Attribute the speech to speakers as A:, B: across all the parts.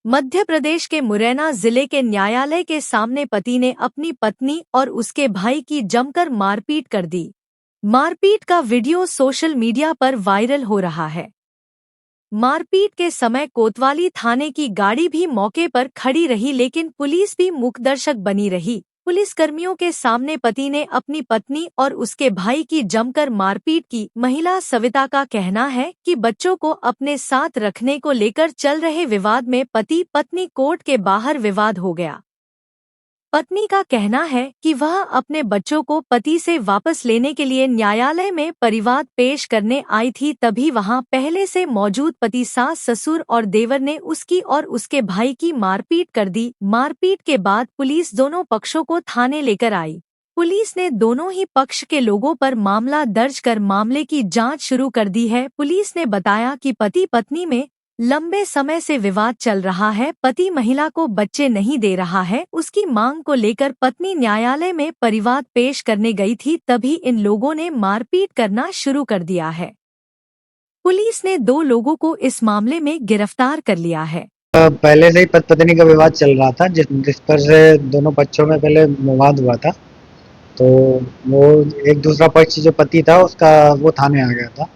A: मध्य प्रदेश के मुरैना जिले के न्यायालय के सामने पति ने अपनी पत्नी और उसके भाई की जमकर मारपीट कर दी। मारपीट का वीडियो सोशल मीडिया पर वायरल हो रहा है। मारपीट के समय कोतवाली थाने की गाड़ी भी मौके पर खड़ी रही, लेकिन पुलिस भी मूकदर्शक बनी रही। पुलिसकर्मियों के सामने पति ने अपनी पत्नी और उसके भाई की जमकर मारपीट की। महिला सविता का कहना है कि बच्चों को अपने साथ रखने को लेकर चल रहे विवाद में पति पत्नी कोर्ट के बाहर विवाद हो गया। पत्नी का कहना है कि वह अपने बच्चों को पति से वापस लेने के लिए न्यायालय में परिवाद पेश करने आई थी, तभी वहां पहले से मौजूद पति, सास, ससुर और देवर ने उसकी और उसके भाई की मारपीट कर दी। मारपीट के बाद पुलिस दोनों पक्षों को थाने लेकर आई। पुलिस ने दोनों ही पक्ष के लोगों पर मामला दर्ज कर मामले की जांच शुरू कर दी है। पुलिस ने बताया कि पति पत्नी में लंबे समय से विवाद चल रहा है। पति महिला को बच्चे नहीं दे रहा है। उसकी मांग को लेकर पत्नी न्यायालय में परिवाद पेश करने गई थी, तभी इन लोगों ने मारपीट करना शुरू कर दिया है। पुलिस ने 2 लोगों को इस मामले में गिरफ्तार कर लिया है।
B: पहले से ही पति पत्नी का विवाद चल रहा था, जिस पर से दोनों पक्षों में पहले विवाद हुआ था। तो वो एक दूसरा पक्ष जो पति था उसका वो थाने आ गया था।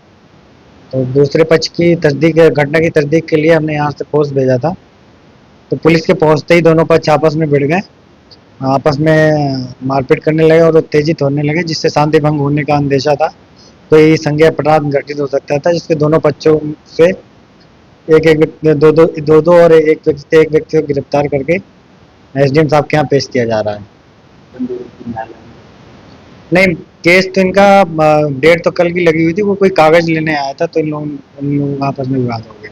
B: तो दूसरे पक्ष की तस्दीक, घटना की तस्दीक के लिए हमने यहाँ से फोर्स भेजा था। तो पुलिस के पहुँचते ही दोनों पक्ष आपस में भिड़ गए, आपस में मारपीट करने लगे और उत्तेजित होने लगे, जिससे शांति भंग होने का अंदेशा था। तो ये संज्ञेय अपराध घटित हो सकता था, जिसके दोनों पक्षों से एक व्यक्ति, दो और एक व्यक्ति को गिरफ्तार करके एसडीएम साहब के यहाँ पेश किया जा रहा है। नहीं, केस तो इनका डेट तो कल की लगी हुई थी। वो कोई कागज लेने आया था, तो इन लोगों आपस में विवाद हो गया।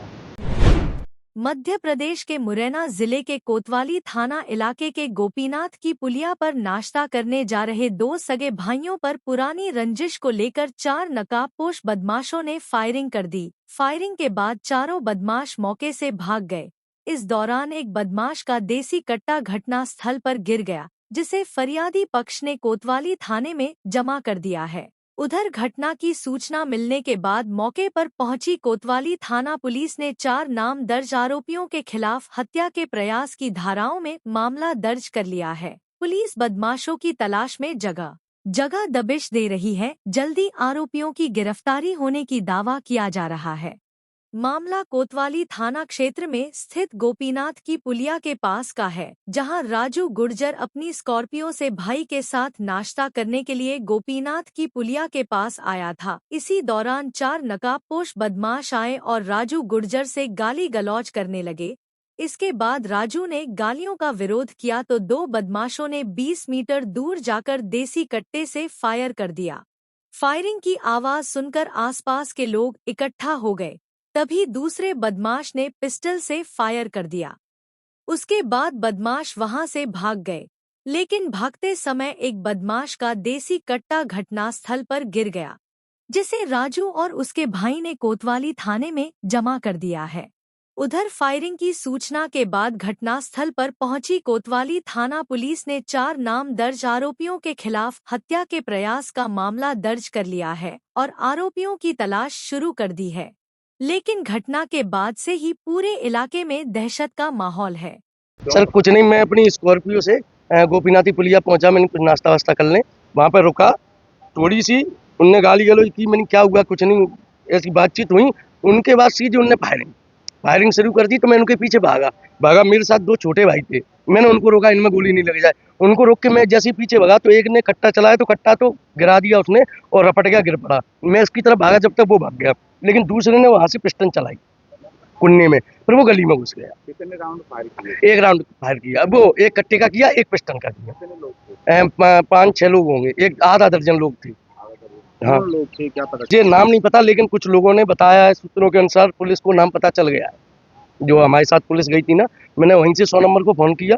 A: मध्य प्रदेश के मुरैना जिले के कोतवाली थाना इलाके के गोपीनाथ की पुलिया पर नाश्ता करने जा रहे 2 सगे भाइयों पर पुरानी रंजिश को लेकर 4 नकाबपोश बदमाशों ने फायरिंग कर दी। फायरिंग के बाद चारों बदमाश मौके से भाग गए। इस दौरान एक बदमाश का देसी कट्टा घटना स्थल पर गिर गया, जिसे फरियादी पक्ष ने कोतवाली थाने में जमा कर दिया है। उधर घटना की सूचना मिलने के बाद मौके पर पहुंची कोतवाली थाना पुलिस ने 4 नाम दर्ज आरोपियों के खिलाफ हत्या के प्रयास की धाराओं में मामला दर्ज कर लिया है। पुलिस बदमाशों की तलाश में जगह जगह दबिश दे रही है। जल्दी आरोपियों की गिरफ्तारी होने की दावा किया जा रहा है। मामला कोतवाली थाना क्षेत्र में स्थित गोपीनाथ की पुलिया के पास का है, जहां राजू गुर्जर अपनी स्कॉर्पियो से भाई के साथ नाश्ता करने के लिए गोपीनाथ की पुलिया के पास आया था। इसी दौरान 4 नकाबपोश बदमाश आए और राजू गुर्जर से गाली गलौज करने लगे। इसके बाद राजू ने गालियों का विरोध किया तो 2 बदमाशों ने 20 मीटर दूर जाकर देसी कट्टे से फायर कर दिया। फायरिंग की आवाज सुनकर आसपास के लोग इकट्ठा हो गए, तभी दूसरे बदमाश ने पिस्टल से फायर कर दिया। उसके बाद बदमाश वहां से भाग गए, लेकिन भागते समय एक बदमाश का देसी कट्टा घटनास्थल पर गिर गया, जिसे राजू और उसके भाई ने कोतवाली थाने में जमा कर दिया है। उधर फायरिंग की सूचना के बाद घटनास्थल पर पहुंची कोतवाली थाना पुलिस ने 4 नाम दर्ज आरोपियों के खिलाफ हत्या के प्रयास का मामला दर्ज कर लिया है और आरोपियों की तलाश शुरू कर दी है। लेकिन घटना के बाद से ही पूरे इलाके में दहशत का माहौल है।
C: सर कुछ नहीं, मैं अपनी स्कॉर्पियो से गोपीनाथी पुलिया पहुंचा। मैंने नाश्ता वास्ता करने वहां पर रुका, थोड़ी सी उनने गाली गलौज की। मैंने क्या हुआ, कुछ नहीं, ऐसी बातचीत हुई। उनके बाद सीधे उनने फायरिंग शुरू कर दी। तो मैं उनके पीछे भागा। मेरे साथ 2 छोटे भाई थे, मैंने उनको रोका, इनमें गोली नहीं लग जाए। उनको रोक के मैं जैसे ही पीछे भागा तो एक ने कट्टा चलाया, तो कट्टा तो गिरा दिया उसने और रपट गया, गिर पड़ा। मैं इसकी तरफ भागा जब तक वो भाग गया, लेकिन दूसरे ने वहां से पिस्टन चलाई कुन्नी में, फिर वो गली में घुस गया।
D: कितने राउंड फायर किए?
C: 1 राउंड फायर किया। वो एक कट्टे का किया, एक पिस्टन का किया।
D: कितने लोग थे?
C: 5-6 लोग होंगे, एक आधा दर्जन लोग थे।
D: हाँ, लोग थे, क्या पता?
C: ये नाम नहीं पता, लेकिन कुछ लोगों ने बताया है। सूत्रों के अनुसार पुलिस को नाम पता चल गया है। जो हमारे साथ पुलिस गई थी ना, मैंने वहीं से 100 नंबर को फोन किया।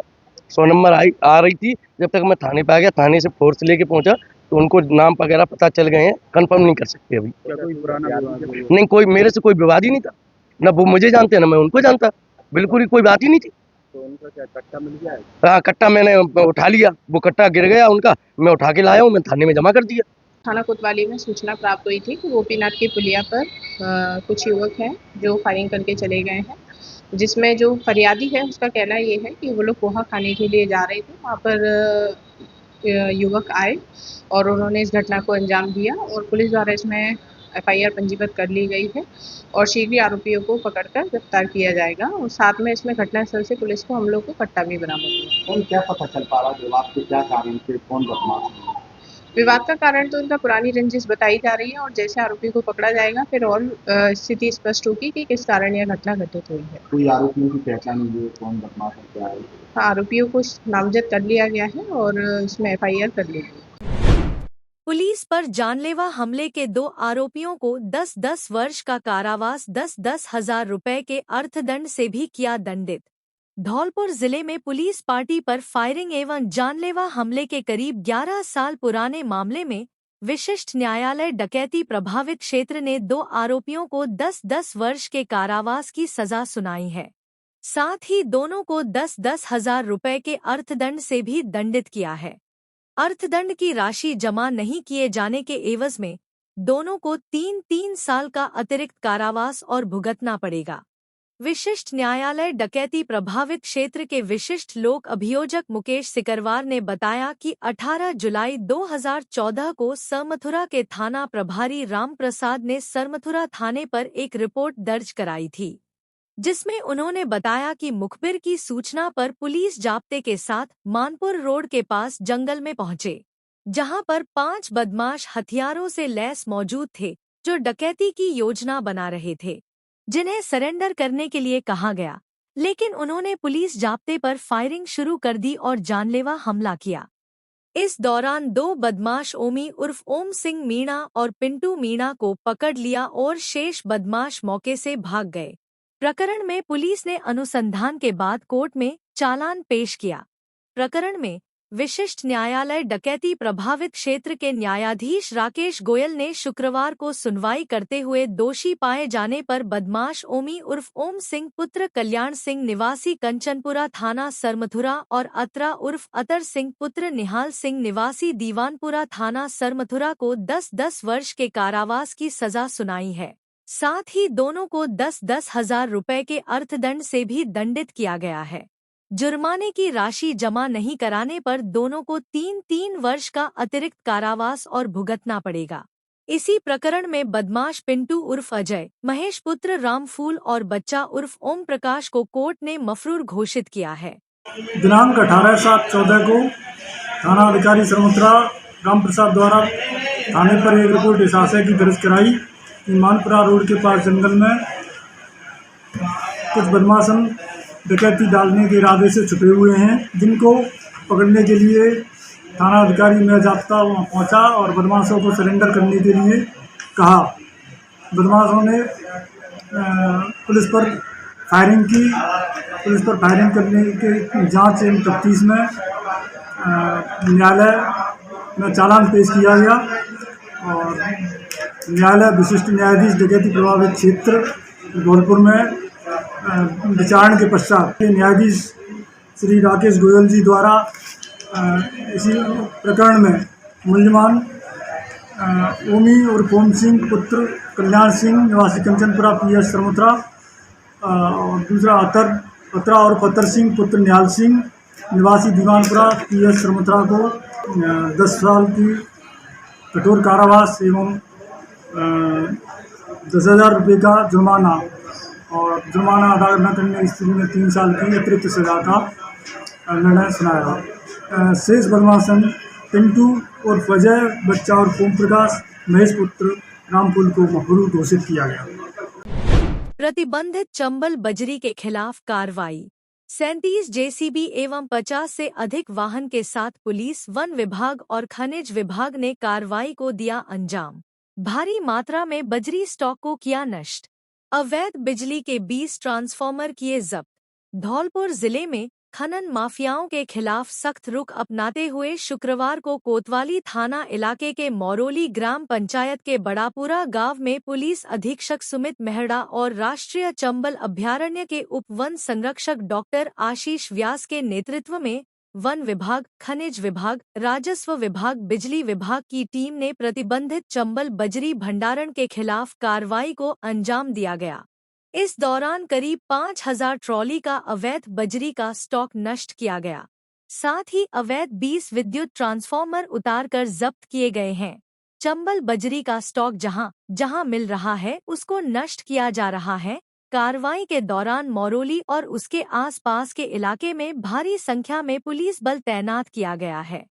C: 100 नंबर आ रही थी। जब तक मैं थाने पे आ गया, थाने से फोर्स लेके पहुंचा, तो उनको नाम वगैरह पता चल गए हैं। कंफर्म नहीं कर सकते अभी।
D: क्या कोई पुराना विवाद?
C: नहीं, कोई मेरे से कोई विवाद ही नहीं था। ना वो मुझे जानते, ना मैं उनको जानता। बिल्कुल ही कोई बात ही नहीं थी।
D: तो उनका क्या कट्टा मिल गया है?
C: हाँ, कट्टा मैंने उठा लिया। वो कट्टा गिर गया उनका, मैं उठा के लाया हूँ, मैं थाने में जमा कर दिया।
E: थाना कोतवाली में सूचना प्राप्त हुई थी कि गोपीनाथ की पुलिया पर कुछ युवक हैं जो फायरिंग करके चले गए हैं। जिसमें जो फरियादी है उसका कहना ये है कि वो लोग पोहा खाने के लिए जा रहे थे, वहाँ पर युवक आए और उन्होंने इस घटना को अंजाम दिया और पुलिस द्वारा इसमें एफआईआर पंजीबद्ध कर ली गई है और शीघ्र ही आरोपियों को पकड़कर गिरफ्तार किया जाएगा और साथ में इसमें घटनास्थल से पुलिस को हम लोग को कट्टा भी बरामद हुआ।
D: कौन क्या पता चल पा रहा विवाद के क्या कारण थे, कौन बदमाश है?
E: विवाद का कारण तो इनका पुरानी रंजिश बताई जा रही है और जैसे आरोपी को पकड़ा जाएगा फिर और स्थिति स्पष्ट होगी कि किस कारण यह घटना घटित हुई है।
D: कोई आरोपियों की पहचान हुई है, कौन बदमाश है, क्या है?
E: हाँ, आरोपियों को नामजद कर लिया गया है और इसमें एफआईआर कर ली गई है।
A: पुलिस पर जानलेवा हमले के 2 आरोपियों को 10-10 वर्ष का कारावास 10-10 हजार रुपए के अर्थदंड से भी किया दंडित। धौलपुर जिले में पुलिस पार्टी पर फायरिंग एवं जानलेवा हमले के करीब 11 साल पुराने मामले में विशिष्ट न्यायालय डकैती प्रभावित क्षेत्र ने 2 आरोपियों को 10-10 वर्ष के कारावास की सजा सुनाई है। साथ ही दोनों को 10-10 हजार रुपए के अर्थदंड से भी दंडित किया है। अर्थदंड की राशि जमा नहीं किए जाने के एवज में दोनों को 3-3 साल का अतिरिक्त कारावास और भुगतना पड़ेगा। विशिष्ट न्यायालय डकैती प्रभावित क्षेत्र के विशिष्ट लोक अभियोजक मुकेश सिकरवार ने बताया कि 18 जुलाई 2014 को सरमथुरा के थाना प्रभारी राम प्रसाद ने सरमथुरा थाने पर एक रिपोर्ट दर्ज कराई थी, जिसमें उन्होंने बताया कि मुखबिर की सूचना पर पुलिस जाब्ते के साथ मानपुर रोड के पास जंगल में पहुंचे, जहां पर 5 बदमाश हथियारों से लैस मौजूद थे जो डकैती की योजना बना रहे थे, जिन्हें सरेंडर करने के लिए कहा गया, लेकिन उन्होंने पुलिस जाब्ते पर फायरिंग शुरू कर दी और जानलेवा हमला किया। इस दौरान 2 बदमाश ओमी उर्फ ओम सिंह मीणा और पिंटू मीणा को पकड़ लिया और शेष बदमाश मौके से भाग गए। प्रकरण में पुलिस ने अनुसंधान के बाद कोर्ट में चालान पेश किया। प्रकरण में विशिष्ट न्यायालय डकैती प्रभावित क्षेत्र के न्यायाधीश राकेश गोयल ने शुक्रवार को सुनवाई करते हुए दोषी पाए जाने पर बदमाश ओमी उर्फ ओम सिंह पुत्र कल्याण सिंह निवासी कंचनपुरा थाना सरमथुरा और अतरा उर्फ अतर सिंह पुत्र निहाल सिंह निवासी दीवानपुरा थाना सरमथुरा को 10-10 वर्ष के कारावास की सजा सुनाई है। साथ ही दोनों को 10-10 हजार रुपए के अर्थदंड से भी दंडित किया गया है। जुर्माने की राशि जमा नहीं कराने पर दोनों को 3-3 वर्ष का अतिरिक्त कारावास और भुगतना पड़ेगा। इसी प्रकरण में बदमाश पिंटू उर्फ अजय, महेश पुत्र रामफूल और बच्चा उर्फ ओम प्रकाश को कोर्ट ने मफरूर घोषित किया है।
F: दिनांक 18/7/14 को थाना अधिकारी सरमथुरा राम प्रसाद द्वारा थाने पर एक रिपोर्ट इस आशय की दर्ज कराई कि मानपुरा रोड के पास जंगल में कुछ बदमाशन डकैती डालने के इरादे से छुपे हुए हैं, जिनको पकड़ने के लिए थाना अधिकारी में जाब्ता वहाँ पहुँचा और बदमाशों को सरेंडर करने के लिए कहा। बदमाशों ने पुलिस पर फायरिंग की। पुलिस पर फायरिंग करने के जांच एवं तफ्तीश में न्यायालय में चालान पेश किया गया और न्यायालय विशिष्ट न्यायाधीश डकैती प्रभावित क्षेत्र धौलपुर में विचारण के पश्चात न्यायाधीश श्री राकेश गोयल जी द्वारा इसी प्रकरण में मूल्यवान ओमी और ओम सिंह पुत्र कल्याण सिंह निवासी कंचनपुरा PS सरमथुरा और दूसरा अतरा और अतर सिंह पुत्र निहाल सिंह निवासी दीवानपुरा PS सरमथुरा को 10 साल की कठोर कारावास एवं 10,000 रुपये का जुर्माना और जुर्माना अदा न करने की स्थिति में 3 साल की अतिरिक्त सजा का निर्णय सुनाया। शेष बदमाशन पिंटू और अजय, बच्चा और ओम प्रकाश, महेश पुत्र रामफूल को मफरूर घोषित किया गया।
A: प्रतिबंधित चंबल बजरी के खिलाफ कार्रवाई। 37 JCB एवं 50 से अधिक वाहन के साथ पुलिस, वन विभाग और खनिज विभाग ने कार्रवाई को दिया अंजाम। भारी मात्रा में बजरी स्टॉक को किया नष्ट। अवैध बिजली के 20 ट्रांसफार्मर किए जब्त। धौलपुर जिले में खनन माफियाओं के खिलाफ सख्त रुख अपनाते हुए शुक्रवार को कोतवाली थाना इलाके के मौरोली ग्राम पंचायत के बड़ापुरा गांव में पुलिस अधीक्षक सुमित मेहड़ा और राष्ट्रीय चंबल अभयारण्य के उप वन संरक्षक डॉक्टर आशीष व्यास के नेतृत्व में वन विभाग, खनिज विभाग, राजस्व विभाग, बिजली विभाग की टीम ने प्रतिबंधित चंबल बजरी भंडारण के खिलाफ कार्रवाई को अंजाम दिया गया। इस दौरान करीब 5,000 ट्रॉली का अवैध बजरी का स्टॉक नष्ट किया गया। साथ ही अवैध 20 विद्युत ट्रांसफार्मर उतारकर जब्त किए गए हैं। चंबल बजरी का स्टॉक जहां जहां मिल रहा है उसको नष्ट किया जा रहा है। कार्रवाई के दौरान मौरोली और उसके आसपास के इलाके में भारी संख्या में पुलिस बल तैनात किया गया है।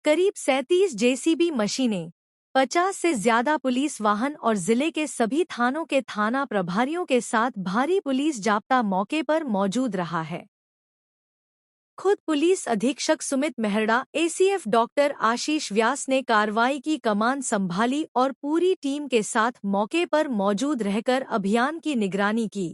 A: करीब 37 जेसीबी मशीनें, 50 से ज्यादा पुलिस वाहन और जिले के सभी थानों के थाना प्रभारियों के साथ भारी पुलिस जाब्ता मौके पर मौजूद रहा है। खुद पुलिस अधीक्षक सुमित मेहरा, एसीएफ डॉक्टर आशीष व्यास ने कार्रवाई की कमान संभाली और पूरी टीम के साथ मौके पर मौजूद रहकर अभियान की निगरानी की।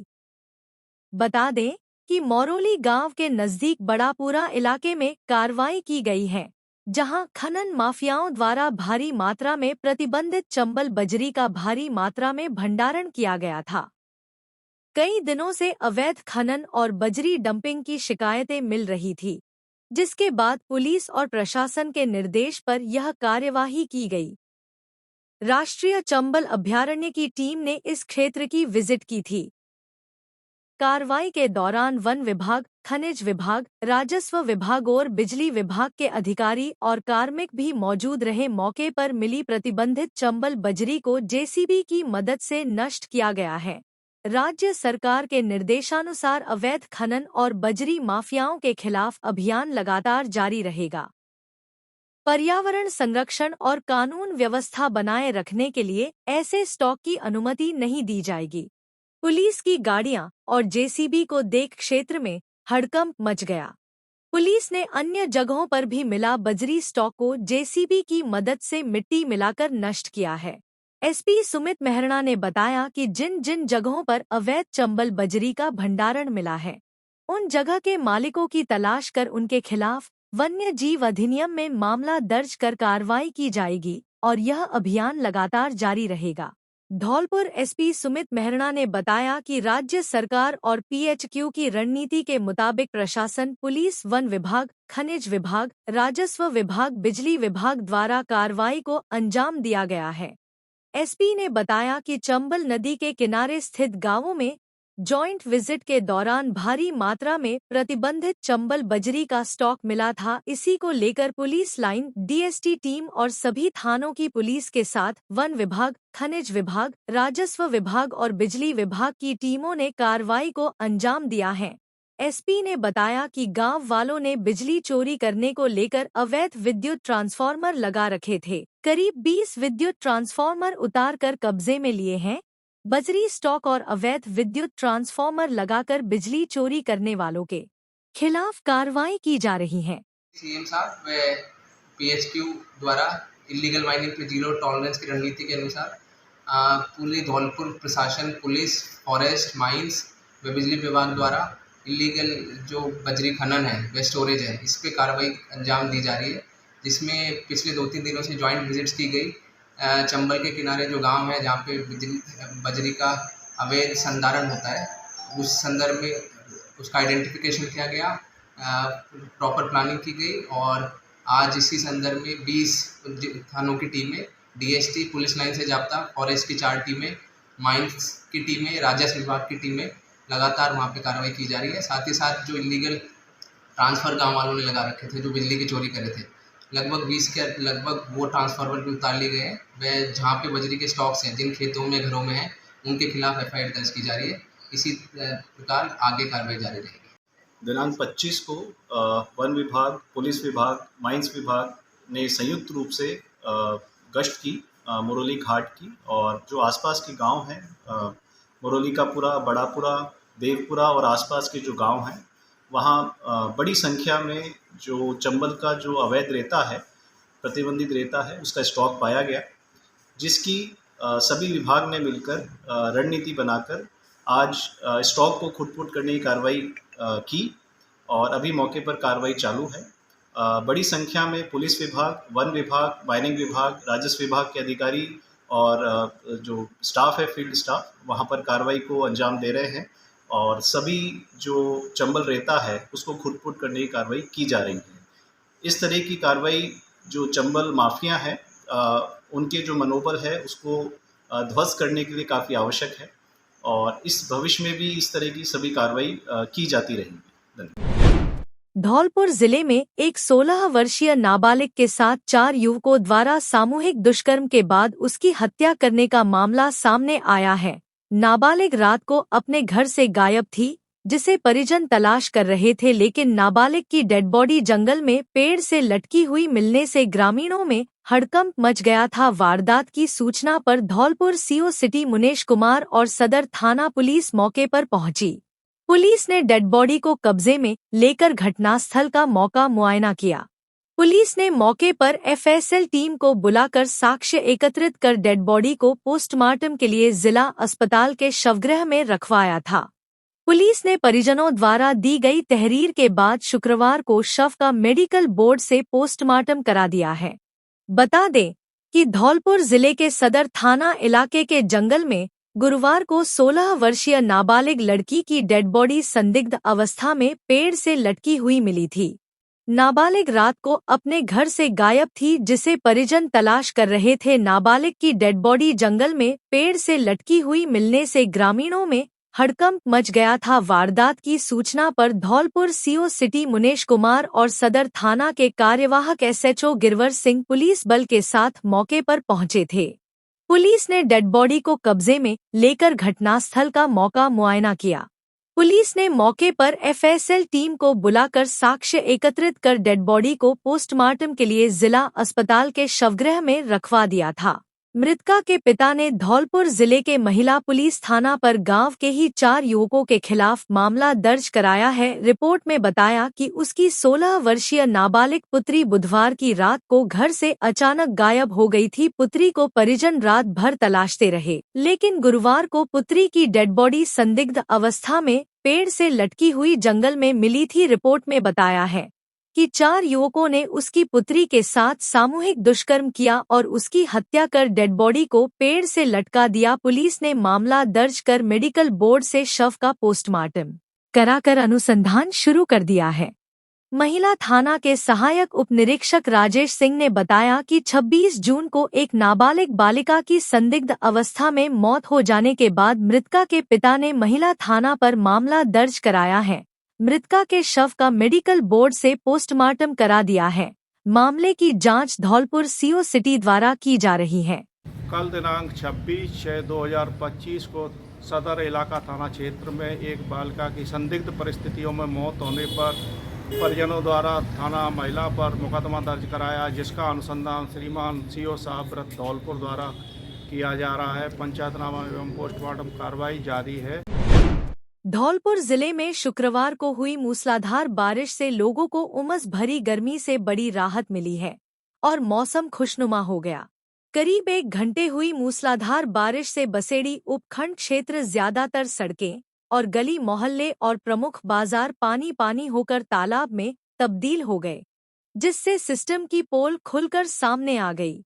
A: बता दें कि मौरोली गांव के नजदीक बड़ापुरा इलाके में कार्रवाई की गई है, जहां खनन माफियाओं द्वारा भारी मात्रा में प्रतिबंधित चंबल बजरी का भारी मात्रा में भंडारण किया गया था। कई दिनों से अवैध खनन और बजरी डंपिंग की शिकायतें मिल रही थी, जिसके बाद पुलिस और प्रशासन के निर्देश पर यह कार्यवाही की गई। राष्ट्रीय चंबल अभयारण्य की टीम ने इस क्षेत्र की विजिट की थी। कार्रवाई के दौरान वन विभाग, खनिज विभाग, राजस्व विभाग और बिजली विभाग के अधिकारी और कार्मिक भी मौजूद रहे। मौके पर मिली प्रतिबंधित चंबल बजरी को जेसीबी की मदद से नष्ट किया गया है। राज्य सरकार के निर्देशानुसार अवैध खनन और बजरी माफियाओं के खिलाफ अभियान लगातार जारी रहेगा। पर्यावरण संरक्षण और कानून व्यवस्था बनाए रखने के लिए ऐसे स्टॉक की अनुमति नहीं दी जाएगी। पुलिस की गाड़ियां और जेसीबी को देख क्षेत्र में हड़कंप मच गया। पुलिस ने अन्य जगहों पर भी मिला बजरी स्टॉक को जेसीबी की मदद से मिट्टी मिलाकर नष्ट किया है। एसपी सुमित मेहरा ने बताया कि जिन जिन जगहों पर अवैध चंबल बजरी का भंडारण मिला है, उन जगह के मालिकों की तलाश कर उनके खिलाफ वन्य जीव अधिनियम में मामला दर्ज कर कार्रवाई की जाएगी और यह अभियान लगातार जारी रहेगा। धौलपुर एसपी सुमित मेहरा ने बताया कि राज्य सरकार और पीएचक्यू की रणनीति के मुताबिक प्रशासन, पुलिस, वन विभाग, खनिज विभाग, राजस्व विभाग, बिजली विभाग द्वारा कार्रवाई को अंजाम दिया गया है। एसपी ने बताया कि चंबल नदी के किनारे स्थित गांवों में जॉइंट विजिट के दौरान भारी मात्रा में प्रतिबंधित चंबल बजरी का स्टॉक मिला था। इसी को लेकर पुलिस लाइन, डीएसटी टीम और सभी थानों की पुलिस के साथ वन विभाग, खनिज विभाग, राजस्व विभाग और बिजली विभाग की टीमों ने कार्रवाई को अंजाम दिया है। एसपी ने बताया कि गांव वालों ने बिजली चोरी करने को लेकर अवैध विद्युत ट्रांसफार्मर लगा रखे थे। करीब 20 विद्युत ट्रांसफार्मर उतार कर कब्जे में लिए हैं। बजरी स्टॉक और अवैध विद्युत ट्रांसफार्मर लगाकर बिजली चोरी करने वालों के खिलाफ कार्रवाई की जा रही है।
G: सीएम साहब व पीएचक्यू द्वारा इलीगल माइनिंग पे जीरो टॉलरेंस की रणनीति के अनुसार पूरे धौलपुर प्रशासन, पुलिस, फॉरेस्ट, माइंस व बिजली विभाग द्वारा इलीगल जो बजरी खनन है व स्टोरेज है, इस पे कार्रवाई अंजाम दी जा रही है, जिसमें पिछले 2-3 दिनों से जॉइंट विजिट्स की गई। चंबल के किनारे जो गांव है जहाँ पे बजरी का अवैध संधारण होता है, उस संदर्भ में उसका आइडेंटिफिकेशन किया गया, प्रॉपर प्लानिंग की गई और आज इसी संदर्भ में 20 थानों की टीमें, डीएसटी, पुलिस लाइन से जाब्ता, फॉरेस्ट की 4 टीमें, माइंस की टीमें, राजस्व विभाग की टीमें लगातार वहाँ पे कार्रवाई की जा रही है। साथ ही साथ जो इलीगल ट्रांसफ़र गाँव वालों ने लगा रखे थे, जो बिजली की चोरी करे थे, लगभग 20 के लगभग वो ट्रांसफार्मर भी उतार लिए गए हैं। वह जहाँ पे बजरी के स्टॉक्स हैं, जिन खेतों में, घरों में हैं, उनके खिलाफ एफआईआर दर्ज की जा रही है। इसी प्रकार आगे कार्रवाई जारी रहेगी।
H: दिनांक 25 को वन विभाग, पुलिस विभाग, माइंस विभाग ने संयुक्त रूप से गश्त की मुरोली घाट की, और जो आसपास के गांव हैं, मुरोली का पूरा, बड़ापुरा, देवपुरा और आसपास के जो गांव हैं, वहाँ बड़ी संख्या में जो चंबल का जो अवैध रेता है, प्रतिबंधित रेता है, उसका स्टॉक पाया गया, जिसकी सभी विभाग ने मिलकर रणनीति बनाकर आज स्टॉक को खुटपुट करने की कार्रवाई की और अभी मौके पर कार्रवाई चालू है। बड़ी संख्या में पुलिस विभाग, वन विभाग, माइनिंग विभाग, राजस्व विभाग के अधिकारी और जो स्टाफ है, फील्ड स्टाफ, वहाँ पर कार्रवाई को अंजाम दे रहे हैं और सभी जो चंबल रेता है उसको खुटपुट करने की कार्रवाई की जा रही है। इस तरह की कार्रवाई जो चंबल माफिया है, उनके जो मनोबल है उसको ध्वस्त करने के लिए काफ़ी आवश्यक है और इस भविष्य में भी इस तरह की सभी कार्रवाई की जाती रहेंगी। धन्यवाद।
A: धौलपुर जिले में एक 16 वर्षीय नाबालिग के साथ 4 युवकों द्वारा सामूहिक दुष्कर्म के बाद उसकी हत्या करने का मामला सामने आया है। नाबालिग रात को अपने घर से गायब थी, जिसे परिजन तलाश कर रहे थे, लेकिन नाबालिग की डेड बॉडी जंगल में पेड़ से लटकी हुई मिलने से ग्रामीणों में हड़कंप मच गया था। वारदात की सूचना पर धौलपुर सीओ सिटी मुनेश कुमार और सदर थाना पुलिस मौके पर पहुंची। पुलिस ने डेड बॉडी को कब्जे में लेकर घटनास्थल का मौका मुआयना किया। पुलिस ने मौके पर एफएसएल टीम को बुलाकर साक्ष्य एकत्रित कर डेड बॉडी को पोस्टमार्टम के लिए जिला अस्पताल के शवगृह में रखवाया था। पुलिस ने परिजनों द्वारा दी गई तहरीर के बाद शुक्रवार को शव का मेडिकल बोर्ड से पोस्टमार्टम करा दिया है। बता दें कि धौलपुर जिले के सदर थाना इलाके के जंगल में गुरुवार को 16 वर्षीय नाबालिग लड़की की डेड बॉडी संदिग्ध अवस्था में पेड़ से लटकी हुई मिली थी। नाबालिग रात को अपने घर से गायब थी, जिसे परिजन तलाश कर रहे थे। नाबालिग की डेड बॉडी जंगल में पेड़ से लटकी हुई मिलने से ग्रामीणों में हड़कंप मच गया था। वारदात की सूचना पर धौलपुर सीओ सिटी मुनेश कुमार और सदर थाना के कार्यवाहक एसएचओ गिरवर सिंह पुलिस बल के साथ मौके पर पहुंचे थे। पुलिस ने डेड बॉडी को कब्जे में लेकर घटनास्थल का मौका मुआयना किया। पुलिस ने मौके पर एफएसएल टीम को बुलाकर साक्ष्य एकत्रित कर डेड बॉडी को पोस्टमार्टम के लिए जिला अस्पताल के शवगृह में रखवा दिया था। मृतका के पिता ने धौलपुर जिले के महिला पुलिस थाना पर गांव के ही 4 युवकों के खिलाफ मामला दर्ज कराया है। रिपोर्ट में बताया कि उसकी 16 वर्षीय नाबालिग पुत्री बुधवार की रात को घर से अचानक गायब हो गई थी। पुत्री को परिजन रात भर तलाशते रहे, लेकिन गुरुवार को पुत्री की डेड बॉडी संदिग्ध अवस्था में पेड़ से लटकी हुई जंगल में मिली थी। रिपोर्ट में बताया है कि 4 युवकों ने उसकी पुत्री के साथ सामूहिक दुष्कर्म किया और उसकी हत्या कर डेड बॉडी को पेड़ से लटका दिया। पुलिस ने मामला दर्ज कर मेडिकल बोर्ड से शव का पोस्टमार्टम कराकर अनुसंधान शुरू कर दिया है। महिला थाना के सहायक उप निरीक्षक राजेश सिंह ने बताया कि 26 जून को एक नाबालिग बालिका की संदिग्ध अवस्था में मौत हो जाने के बाद मृतका के पिता ने महिला थाना पर मामला दर्ज कराया है। मृतका के शव का मेडिकल बोर्ड से पोस्टमार्टम करा दिया है। मामले की जांच धौलपुर सीओ सिटी द्वारा की जा रही है।
I: कल दिनांक 26/6/2025 को सदर इलाका थाना क्षेत्र में एक बालिका की संदिग्ध परिस्थितियों में मौत होने पर परिजनों द्वारा थाना महिला पर मुकदमा दर्ज कराया, जिसका अनुसंधान श्रीमान सीओ साहब व्रत धौलपुर द्वारा किया जा रहा है। पंचायतनामा एवं पोस्टमार्टम कार्रवाई जारी है।
A: धौलपुर जिले में शुक्रवार को हुई मूसलाधार बारिश से लोगों को उमस भरी गर्मी से बड़ी राहत मिली है और मौसम खुशनुमा हो गया। करीब 1 घंटे हुई मूसलाधार बारिश से बसेड़ी उपखंड क्षेत्र ज्यादातर सड़कें और गली मोहल्ले और प्रमुख बाजार पानी पानी होकर तालाब में तब्दील हो गए, जिससे सिस्टम की पोल खुलकर सामने आ गई।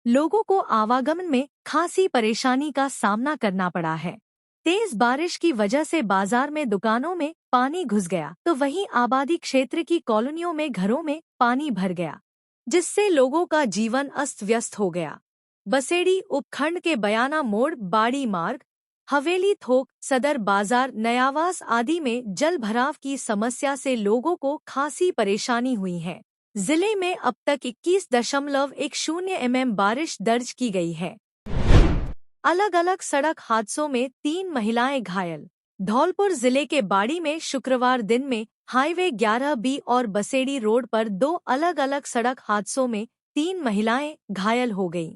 A: लोगों को आवागमन में खासी परेशानी का सामना करना पड़ा है। तेज बारिश की वजह से बाजार में दुकानों में पानी घुस गया, तो वहीं आबादी क्षेत्र की कॉलोनियों में घरों में पानी भर गया, जिससे लोगों का जीवन अस्त व्यस्त हो गया। बसेड़ी उपखंड के बयाना मोड़, बाड़ी मार्ग, हवेली थोक, सदर बाजार, नयावास आदि में जल भराव की समस्या से लोगों को खासी परेशानी हुई है। जिले में अब तक 21.10 mm बारिश दर्ज की गई है। अलग अलग सड़क हादसों में 3 महिलाएं घायल। धौलपुर जिले के बाड़ी में शुक्रवार दिन में हाईवे 11B और बसेड़ी रोड पर 2 अलग अलग सड़क हादसों में 3 महिलाएं घायल हो गईं।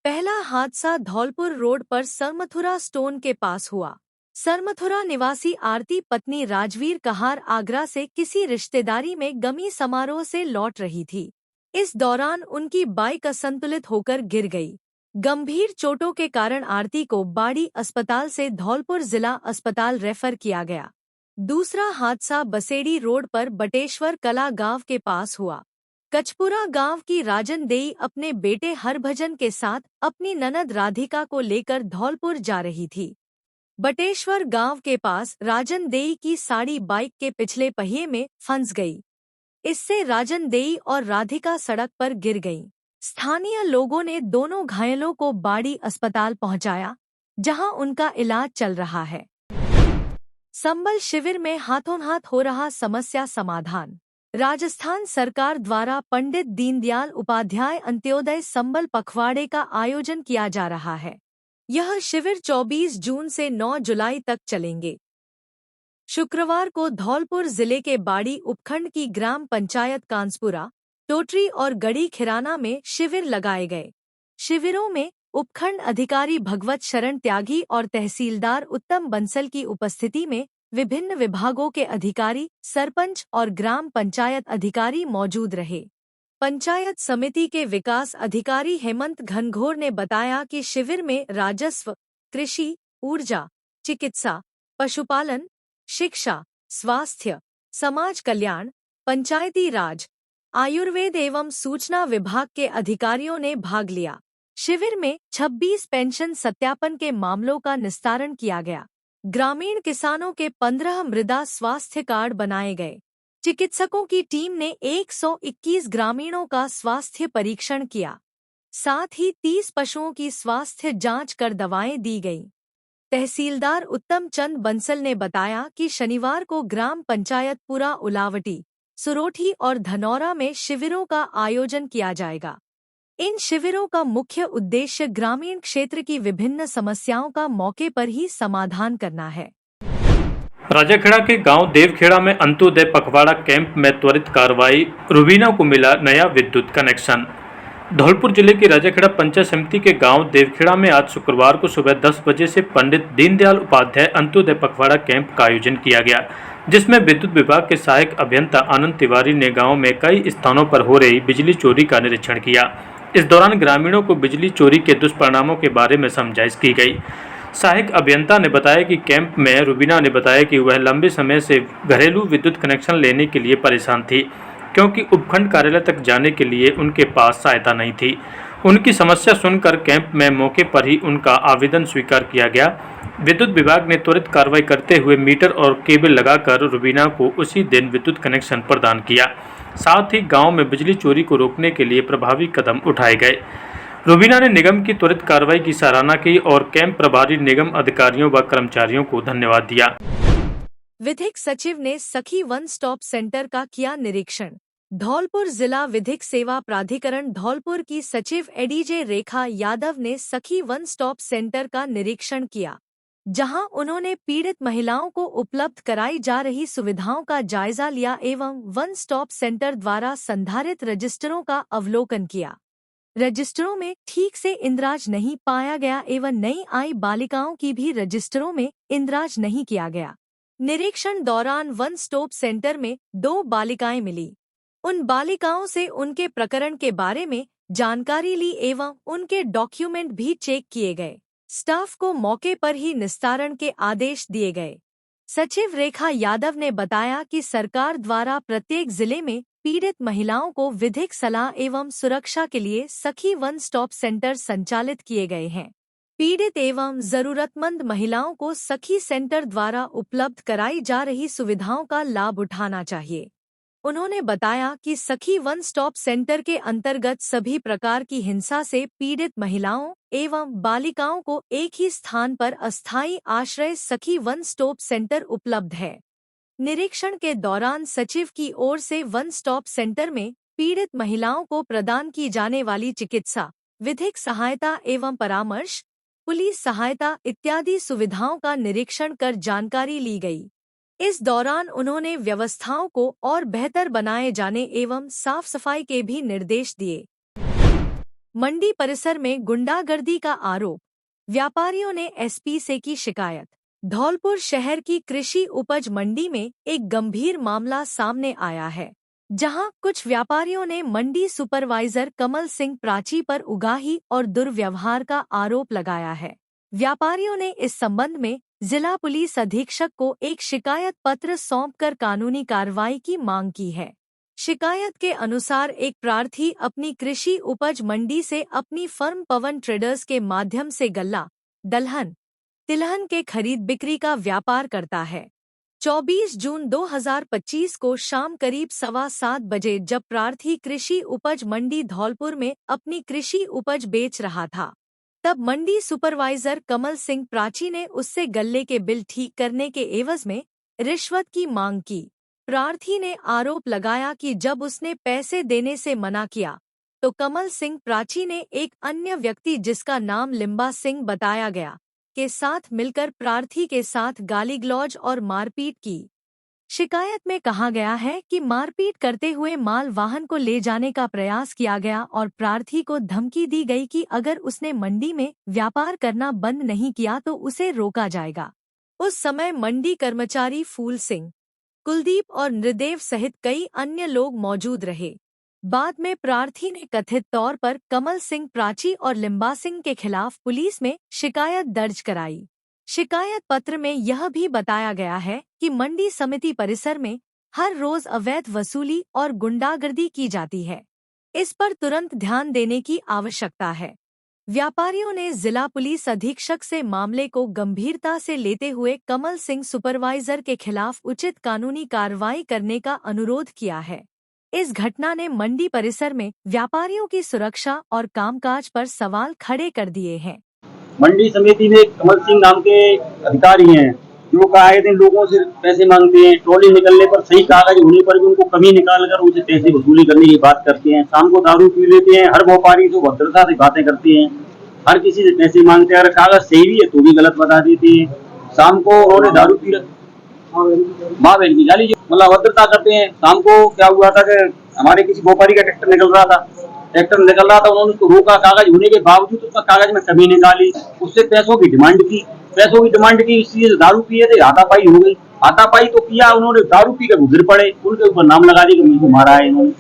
A: पहला हादसा धौलपुर रोड पर सरमथुरा स्टोन के पास हुआ। सरमथुरा निवासी आरती पत्नी राजवीर कहार आगरा से किसी रिश्तेदारी में गमी समारोह से लौट रही थी। इस दौरान उनकी बाइक असंतुलित होकर गिर गई। गंभीर चोटों के कारण आरती को बाड़ी अस्पताल से धौलपुर जिला अस्पताल रेफर किया गया। दूसरा हादसा बसेड़ी रोड पर बटेश्वर कला गांव के पास हुआ। कचपुरा गांव की राजन देई अपने बेटे हरभजन के साथ अपनी ननद राधिका को लेकर धौलपुर जा रही थी। बटेश्वर गांव के पास राजन देई की साड़ी बाइक के पिछले पहिए में फंस गई। इससे राजन देई और राधिका सड़क पर गिर गईं। स्थानीय लोगों ने दोनों घायलों को बाड़ी अस्पताल पहुंचाया, जहां उनका इलाज चल रहा है। संबल शिविर में हाथों हाथ हो रहा समस्या समाधान। राजस्थान सरकार द्वारा पंडित दीनदयाल उपाध्याय अंत्योदय संबल पखवाड़े का आयोजन किया जा रहा है। यह शिविर 24 जून से 9 जुलाई तक चलेंगे। शुक्रवार को धौलपुर जिले के बाड़ी उपखंड की ग्राम पंचायत कांसपुरा, टोटरी और गढ़ी खिराना में शिविर लगाए गए। शिविरों में उपखंड अधिकारी भगवत शरण त्यागी और तहसीलदार उत्तम बंसल की उपस्थिति में विभिन्न विभागों के अधिकारी, सरपंच और ग्राम पंचायत अधिकारी मौजूद रहे। पंचायत समिति के विकास अधिकारी हेमंत घनघोर ने बताया कि शिविर में राजस्व, कृषि, ऊर्जा, चिकित्सा, पशुपालन, शिक्षा, स्वास्थ्य, समाज कल्याण, पंचायती राज, आयुर्वेद एवं सूचना विभाग के अधिकारियों ने भाग लिया। शिविर में 26 पेंशन सत्यापन के मामलों का निस्तारण किया गया। ग्रामीण किसानों के 15 मृदा स्वास्थ्य कार्ड बनाए गए। चिकित्सकों की टीम ने 121 ग्रामीणों का स्वास्थ्य परीक्षण किया। साथ ही 30 पशुओं की स्वास्थ्य जांच कर दवाएं दी गईं। तहसीलदार उत्तम चंद बंसल ने बताया कि शनिवार को ग्राम पंचायत पुरा उलावटी, सुरोठी और धनौरा में शिविरों का आयोजन किया जाएगा। इन शिविरों का मुख्य उद्देश्य ग्रामीण क्षेत्र की विभिन्न समस्याओं का मौके पर ही समाधान करना है।
J: राजाखेड़ा के गांव देवखेड़ा में अंत्योदय पखवाड़ा कैंप में त्वरित कार्रवाई, रुबीना को मिला नया विद्युत कनेक्शन। धौलपुर जिले की राजाखेड़ा पंचायत समिति के गांव देवखेड़ा में आज शुक्रवार को सुबह 10 बजे से पंडित दीनदयाल उपाध्याय अंत्योदय पखवाड़ा कैंप का आयोजन किया गया, जिसमें विद्युत विभाग के सहायक अभियंता आनंद तिवारी ने गांव में कई स्थानों पर हो रही बिजली चोरी का निरीक्षण किया। इस दौरान ग्रामीणों को बिजली चोरी के दुष्परिणामों के बारे में समझाइश की गई। सहायक अभियंता ने बताया कि कैंप में रुबीना ने बताया कि वह लंबे समय से घरेलू विद्युत कनेक्शन लेने के लिए परेशान थी, क्योंकि उपखंड कार्यालय तक जाने के लिए उनके पास सहायता नहीं थी। उनकी समस्या सुनकर कैंप में मौके पर ही उनका आवेदन स्वीकार किया गया। विद्युत विभाग ने त्वरित कार्रवाई करते हुए मीटर और केबल लगाकर रुबीना को उसी दिन विद्युत कनेक्शन प्रदान किया। साथ ही गांव में बिजली चोरी को रोकने के लिए प्रभावी कदम उठाए गए। रुबीना ने निगम की त्वरित कार्रवाई की सराहना की और कैंप प्रभारी निगम अधिकारियों व कर्मचारियों को धन्यवाद दिया।
A: विधिक सचिव ने सखी वन स्टॉप सेंटर का किया निरीक्षण। धौलपुर जिला विधिक सेवा प्राधिकरण धौलपुर की सचिव एडीजे रेखा यादव ने सखी वन स्टॉप सेंटर का निरीक्षण किया, जहां उन्होंने पीड़ित महिलाओं को उपलब्ध कराई जा रही सुविधाओं का जायजा लिया एवं वन स्टॉप सेंटर द्वारा संधारित रजिस्टरों का अवलोकन किया। रजिस्टरों में ठीक से इंद्राज नहीं पाया गया एवं नई आई बालिकाओं की भी रजिस्टरों में इंद्राज नहीं किया गया। निरीक्षण दौरान वन स्टॉप सेंटर में 2 बालिकाएं मिली। उन बालिकाओं से उनके प्रकरण के बारे में जानकारी ली एवं उनके डॉक्यूमेंट भी चेक किए गए। स्टाफ को मौके पर ही निस्तारण के आदेश दिए गए। सचिव रेखा यादव ने बताया कि सरकार द्वारा प्रत्येक जिले में पीड़ित महिलाओं को विधिक सलाह एवं सुरक्षा के लिए सखी वन स्टॉप सेंटर संचालित किए गए हैं। पीड़ित एवं जरूरतमंद महिलाओं को सखी सेंटर द्वारा उपलब्ध कराई जा रही सुविधाओं का लाभ उठाना चाहिए। उन्होंने बताया कि सखी वन स्टॉप सेंटर के अंतर्गत सभी प्रकार की हिंसा से पीड़ित महिलाओं एवं बालिकाओं को एक ही स्थान पर अस्थायी आश्रय सखी वन स्टॉप सेंटर उपलब्ध है। निरीक्षण के दौरान सचिव की ओर से वन स्टॉप सेंटर में पीड़ित महिलाओं को प्रदान की जाने वाली चिकित्सा, विधिक सहायता एवं परामर्श, पुलिस सहायता इत्यादि सुविधाओं का निरीक्षण कर जानकारी ली गई। इस दौरान उन्होंने व्यवस्थाओं को और बेहतर बनाए जाने एवं साफ सफाई के भी निर्देश दिए। मंडी परिसर में गुंडागर्दी का आरोप, व्यापारियों ने एसपी से की शिकायत। धौलपुर शहर की कृषि उपज मंडी में एक गंभीर मामला सामने आया है, जहां कुछ व्यापारियों ने मंडी सुपरवाइजर कमल सिंह प्राची पर उगाही और दुर्व्यवहार का आरोप लगाया है। व्यापारियों ने इस संबंध में जिला पुलिस अधीक्षक को एक शिकायत पत्र सौंपकर कानूनी कार्रवाई की मांग की है। शिकायत के अनुसार एक प्रार्थी अपनी कृषि उपज मंडी से अपनी फर्म पवन ट्रेडर्स के माध्यम से गल्ला, दलहन, तिलहन के खरीद बिक्री का व्यापार करता है। 24 जून 2025 को शाम करीब 7:15 बजे जब प्रार्थी कृषि उपज मंडी धौलपुर में अपनी कृषि उपज बेच रहा था, तब मंडी सुपरवाइजर कमल सिंह प्राची ने उससे गल्ले के बिल ठीक करने के एवज में रिश्वत की मांग की। प्रार्थी ने आरोप लगाया कि जब उसने पैसे देने से मना किया तो कमल सिंह प्राची ने एक अन्य व्यक्ति जिसका नाम लिम्बा सिंह बताया गया के साथ मिलकर प्रार्थी के साथ गाली-गलौज और मारपीट की। शिकायत में कहा गया है कि मारपीट करते हुए माल वाहन को ले जाने का प्रयास किया गया और प्रार्थी को धमकी दी गई कि अगर उसने मंडी में व्यापार करना बंद नहीं किया तो उसे रोका जाएगा। उस समय मंडी कर्मचारी फूल सिंह, कुलदीप और नृदेव सहित कई अन्य लोग मौजूद रहे। बाद में प्रार्थी ने कथित तौर पर कमल सिंह प्राची और लिम्बा सिंह के खिलाफ पुलिस में शिकायत दर्ज कराई। शिकायत पत्र में यह भी बताया गया है कि मंडी समिति परिसर में हर रोज अवैध वसूली और गुंडागर्दी की जाती है। इस पर तुरंत ध्यान देने की आवश्यकता है। व्यापारियों ने जिला पुलिस अधीक्षक से मामले को गंभीरता से लेते हुए कमल सिंह सुपरवाइजर के खिलाफ उचित कानूनी कार्रवाई करने का अनुरोध किया है। इस घटना ने मंडी परिसर में व्यापारियों की सुरक्षा और कामकाज पर सवाल खड़े कर दिए हैं।
K: मंडी समिति में कमल सिंह नाम के अधिकारी हैं जो आए दिन लोगों से पैसे मांगते हैं। ट्रॉली निकलने पर सही कागज होने पर भी उनको कमी निकाल कर उनसे पैसे वसूली करने की बात करते हैं। शाम को दारू पी लेते हैं। हर व्यापारी से भद्रता से बातें करते हैं। हर किसी से पैसे मांगते हैं। अगर कागज सही भी है तो भी गलत बता देते हैं। शाम को उन्होंने दारू पी माँ बहन की गाली मतलब भद्रता करते हैं। शाम को क्या हुआ था कि हमारे किसी व्यापारी का ट्रैक्टर निकल रहा था। उन्होंने उसको रोका। कागज होने के बावजूद उसका कागज में कमी निकाली। उससे पैसों की डिमांड की इसलिए दारू पिए थे। हाथापाई हो गई। हाथापाई तो किया उन्होंने, दारू पी कर गिर पड़े। उनके ऊपर नाम लगा दी कि मुझे मारा है इन्होंने।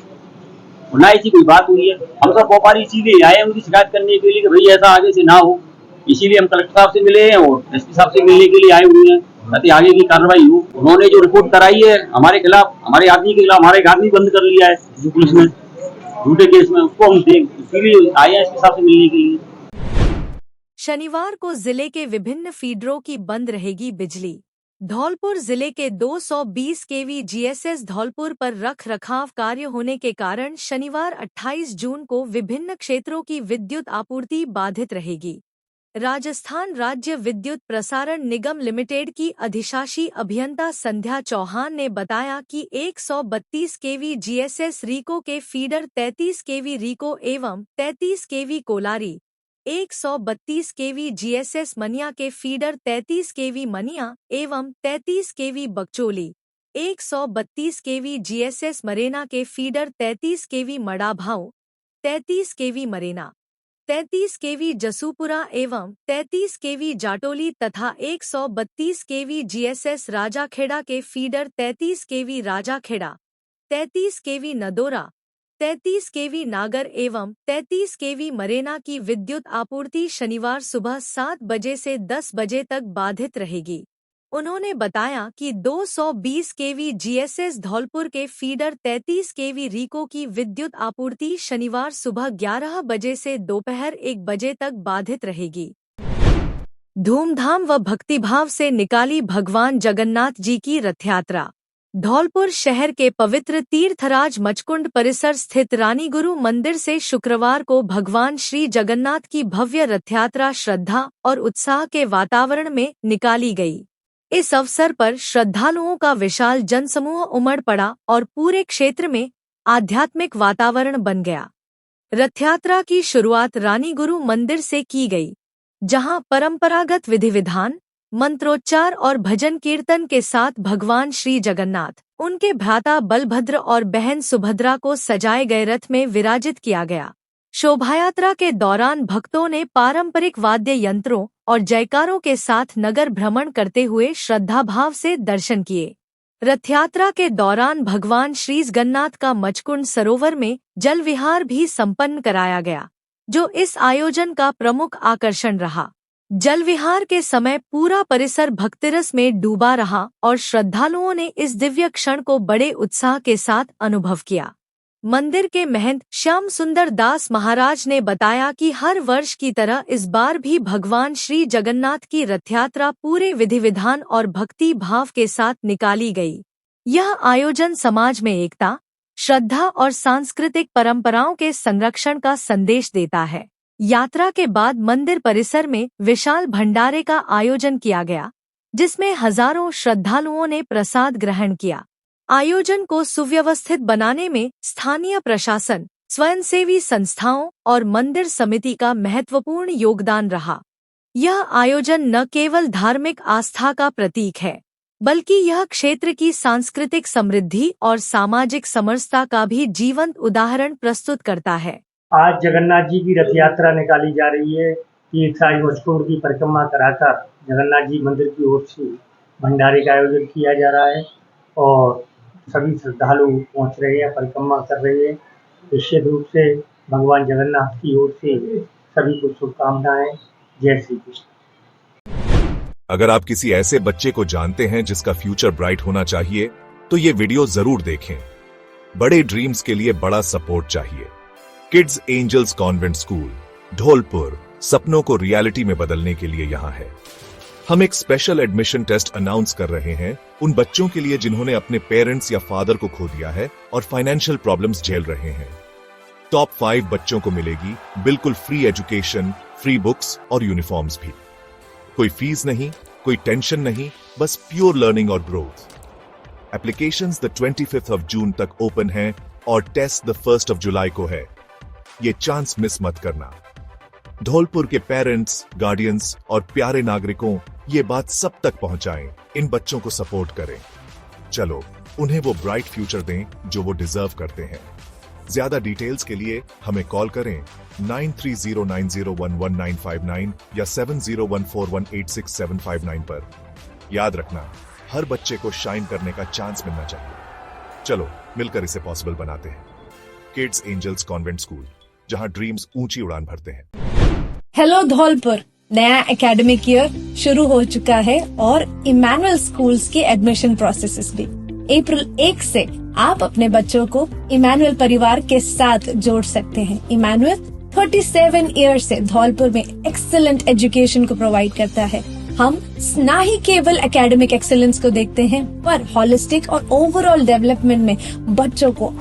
K: ना ऐसी कोई बात हुई है। हम सब व्यापारी इसीलिए आए उनकी शिकायत करने के लिए कि भाई ऐसा आगे से ना हो। इसीलिए हम कलेक्टर साहब से मिले हैं और एसपी साहब से मिलने के लिए आए हुए हैं ताकि आगे की कार्रवाई हो। उन्होंने जो रिपोर्ट कराई है हमारे खिलाफ, हमारे आदमी के खिलाफ, हमारे एक आदमी बंद कर लिया है जो पुलिस ने झूठे केस में, उसको हम इसीलिए आए हैं एसपी साहब से मिलने के लिए।
A: शनिवार को जिले के विभिन्न फीडरों की बंद रहेगी बिजली। धौलपुर जिले के 220 केवी जीएसएस धौलपुर पर रख रखाव कार्य होने के कारण शनिवार 28 जून को विभिन्न क्षेत्रों की विद्युत आपूर्ति बाधित रहेगी। राजस्थान राज्य विद्युत प्रसारण निगम लिमिटेड की अधिशासी अभियंता संध्या चौहान ने बताया कि 132 केवी जीएसएस रीको के फीडर 33 केवी रीको एवं 33 केवी कोलारी, 132 केवी जीएसएस मनिया के फीडर 33 केवी मनिया एवं 33 केवी बकचोली, 132 केवी जीएसएस मरेना के फीडर 33 केवी मड़ाभाऊ, 33 केवी मरेना, 33 केवी जसूपुरा एवं 33 केवी जाटोली तथा 132 केवी जीएसएस राजाखेड़ा के फीडर 33 केवी राजाखेड़ा, 33 केवी नदोरा, 33 केवी नागर एवं 33 केवी मरेना की विद्युत आपूर्ति शनिवार सुबह 7 बजे से 10 बजे तक बाधित रहेगी। उन्होंने बताया कि 220 केवी जीएसएस धौलपुर के फीडर 33 केवी रीको की विद्युत आपूर्ति शनिवार सुबह 11 बजे से दोपहर 1 बजे तक बाधित रहेगी। धूमधाम व भक्तिभाव से निकाली भगवान जगन्नाथ जी की रथ यात्रा। धौलपुर शहर के पवित्र तीर्थराज मचकुंड परिसर स्थित रानीगुरु मंदिर से शुक्रवार को भगवान श्री जगन्नाथ की भव्य रथयात्रा श्रद्धा और उत्साह के वातावरण में निकाली गई। इस अवसर पर श्रद्धालुओं का विशाल जनसमूह उमड़ पड़ा और पूरे क्षेत्र में आध्यात्मिक वातावरण बन गया। रथयात्रा की शुरुआत रानीगुरु मंदिर से की गई, जहां परंपरागत विधि विधान, मंत्रोच्चार और भजन कीर्तन के साथ भगवान श्री जगन्नाथ, उनके भ्राता बलभद्र और बहन सुभद्रा को सजाए गए रथ में विराजित किया गया। शोभायात्रा के दौरान भक्तों ने पारंपरिक वाद्य यंत्रों और जयकारों के साथ नगर भ्रमण करते हुए श्रद्धाभाव से दर्शन किए। रथयात्रा के दौरान भगवान श्री जगन्नाथ का मचकुंड सरोवर में जल विहार भी संपन्न कराया गया, जो इस आयोजन का प्रमुख आकर्षण रहा। जल विहार के समय पूरा परिसर भक्तिरस में डूबा रहा और श्रद्धालुओं ने इस दिव्य क्षण को बड़े उत्साह के साथ अनुभव किया। मंदिर के महंत श्याम सुंदर दास महाराज ने बताया कि हर वर्ष की तरह इस बार भी भगवान श्री जगन्नाथ की रथयात्रा पूरे विधि विधान और भक्ति भाव के साथ निकाली गई। यह आयोजन समाज में एकता, श्रद्धा और सांस्कृतिक परंपराओं के संरक्षण का संदेश देता है। यात्रा के बाद मंदिर परिसर में विशाल भंडारे का आयोजन किया गया, जिसमें हजारों श्रद्धालुओं ने प्रसाद ग्रहण किया। आयोजन को सुव्यवस्थित बनाने में स्थानीय प्रशासन, स्वयंसेवी संस्थाओं और मंदिर समिति का महत्वपूर्ण योगदान रहा। यह आयोजन न केवल धार्मिक आस्था का प्रतीक है, बल्कि यह क्षेत्र की सांस्कृतिक समृद्धि और सामाजिक समरसता का भी जीवंत उदाहरण प्रस्तुत करता है।
L: आज जगन्नाथ जी की रथ यात्रा निकाली जा रही है। तीर्थाई मचकोड़ की परिक्रमा कराकर जगन्नाथ जी मंदिर की ओर से भंडारे का आयोजन किया जा रहा है और सभी श्रद्धालु पहुंच रहे हैं, परिक्रमा कर रहे हैं। निश्चित रूप से भगवान जगन्नाथ की ओर से सभी को शुभकामनाएं। जय श्री कृष्ण।
M: अगर आप किसी ऐसे बच्चे को जानते हैं जिसका फ्यूचर ब्राइट होना चाहिए, तो ये वीडियो जरूर देखें। बड़े ड्रीम्स के लिए बड़ा सपोर्ट चाहिए। Kids angels convent school, Dholpur, सपनों को रियलिटी में बदलने के लिए यहाँ है। हम एक स्पेशल एडमिशन टेस्ट अनाउंस कर रहे हैं उन बच्चों के लिए जिन्होंने अपने पेरेंट्स या फादर को खो दिया है और फाइनेंशियल प्रॉब्लम्स झेल रहे हैं। टॉप 5 बच्चों को मिलेगी बिल्कुल फ्री एजुकेशन, फ्री बुक्स और यूनिफॉर्म्स भी। कोई फीस नहीं, कोई टेंशन नहीं, बस प्योर लर्निंग और growth. Applications the 25th of जून तक ओपन हैं और टेस्ट द 1st of जुलाई को है। ये चांस मिस मत करना। धौलपुर के पेरेंट्स, गार्डियंस और प्यारे नागरिकों, ये बात सब तक पहुंचाएं। इन बच्चों को सपोर्ट करें। चलो उन्हें वो ब्राइट फ्यूचर दें जो वो डिजर्व करते हैं। ज्यादा डिटेल्स के लिए हमें कॉल करें 9309011959 या 7014186759 पर। याद रखना, हर बच्चे को शाइन करने का चांस मिलना चाहिए। चलो मिलकर इसे पॉसिबल बनाते हैं। किड्स एंजल्स कॉन्वेंट स्कूल, जहां ड्रीम्स ऊंची उड़ान भरते हैं।
N: हेलो धौलपुर, नया एकेडमिक ईयर शुरू हो चुका है और इमैनुअल स्कूल्स के एडमिशन प्रोसेसेस भी। अप्रैल 1 से आप अपने बच्चों को इमैनुअल परिवार के साथ जोड़ सकते हैं। इमैनुअल 37 ईयर्स से धौलपुर में एक्सीलेंट एजुकेशन को प्रोवाइड करता है। हम न ही केवल एकेडमिक एक्सीलेंस को देखते हैं, पर हॉलिस्टिक और ओवरऑल डेवलपमेंट में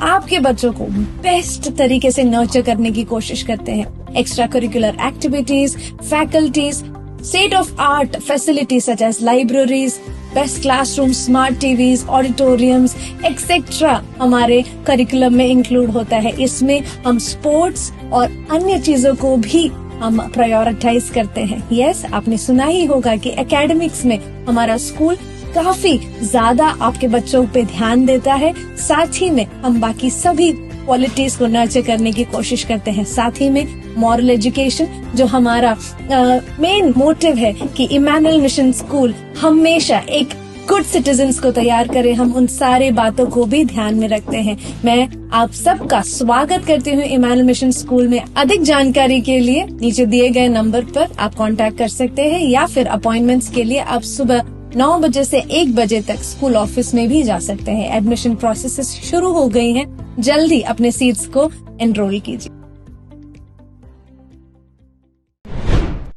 N: आपके बच्चों को बेस्ट तरीके से नर्चर करने की कोशिश करते हैं। Extra curricular activities, faculties, state of art facilities such as libraries, best classroom, smart TVs, auditoriums etcetera हमारे करिकुलम में इंक्लूड होता है। इसमें हम स्पोर्ट्स और अन्य चीजों को भी हम प्रायोरिटाइज करते हैं। यस, आपने सुना ही होगा कि एकेडमिक्स में हमारा स्कूल काफी ज्यादा आपके बच्चों पे ध्यान देता है। साथ ही में हम बाकी सभी क्वालिटीज को नर्चर करने की कोशिश करते हैं। साथ ही में मॉरल एजुकेशन, जो हमारा मेन मोटिव है कि इमैनुअल मिशन स्कूल हमेशा एक गुड सिटीजन्स को तैयार करे, हम उन सारे बातों को भी ध्यान में रखते हैं। मैं आप सबका स्वागत करती हूँ इमैनुअल मिशन स्कूल में। अधिक जानकारी के लिए नीचे दिए गए नंबर पर आप कांटेक्ट कर सकते हैं या फिर अपॉइंटमेंट्स के लिए आप सुबह 9 बजे से 1 बजे तक स्कूल ऑफिस में भी जा सकते हैं। एडमिशन प्रोसेस शुरू हो गई हैं, जल्दी अपने सीट्स को एनरोल कीजिए।